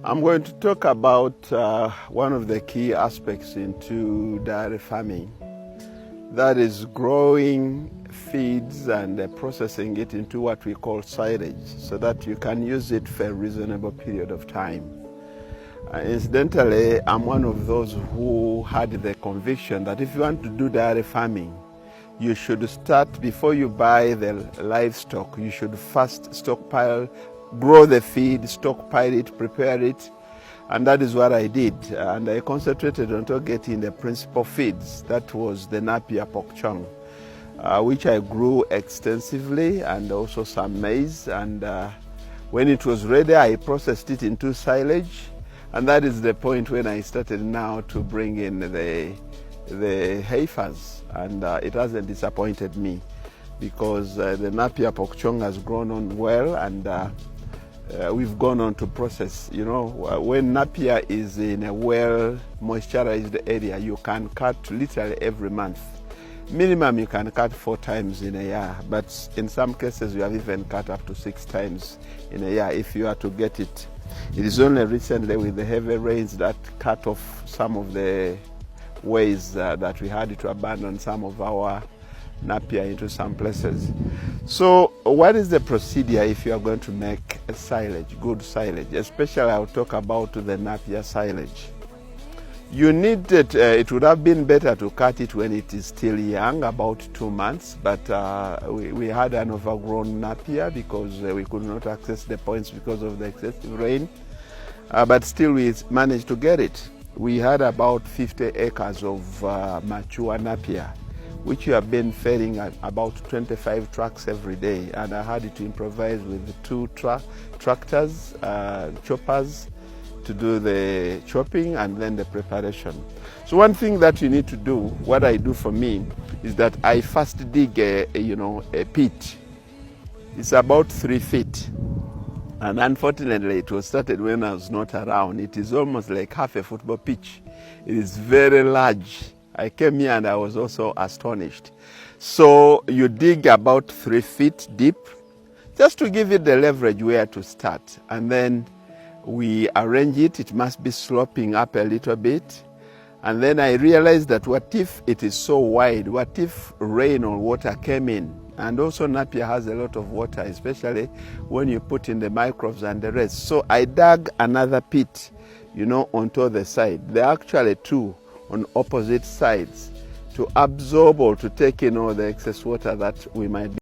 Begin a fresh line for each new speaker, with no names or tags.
I'm going to talk about one of the key aspects into dairy farming. That is growing feeds and processing it into what we call silage so that you can use it for a reasonable period of time. Incidentally, I'm one of those who had the conviction that if you want to do dairy farming, you should start, before you buy the livestock, you should first stockpile, grow the feed, stockpile it, prepare it, and that is what I did. And I concentrated on getting the principal feeds. That was the Napier pork chung, which I grew extensively, and also some maize. And when it was ready, I processed it into silage. And that is the point when I started now to bring in the heifers, and it hasn't disappointed me, because the Napier pork chung has grown on well, and we've gone on to process. You know, when Napier is in a well moisturized area, you can cut literally every month. Minimum you can cut 4 times in a year, but in some cases you have even cut up to 6 times in a year if you are to get it. It is only recently with the heavy rains that cut off some of the ways that we had to abandon some of our Napier into some places. So what is the procedure if you are going to make a silage, good silage? Especially I'll talk about the Napier silage. You need it, it would have been better to cut it when it is still young, about 2 months, but we had an overgrown Napier because we could not access the points because of the excessive rain, but still we managed to get it. We had about 50 acres of mature Napier, which we have been feeding about 25 trucks every day, and I had to improvise with 2 tractors, choppers, to do the chopping and then the preparation. So one thing that you need to do, what I do for me, is that I first dig a pit. It's about 3 feet. And unfortunately, it was started when I was not around. It is almost like half a football pitch. It is very large. I came here and I was also astonished. So you dig about 3 feet deep, just to give it the leverage where to start. And then we arrange it. It must be sloping up a little bit. And then I realized that what if it is so wide? What if rain or water came in? And also Napier has a lot of water, especially when you put in the microbes and the rest. So I dug another pit, onto the side. There are actually 2 on opposite sides to absorb or to take in all the excess water that we might be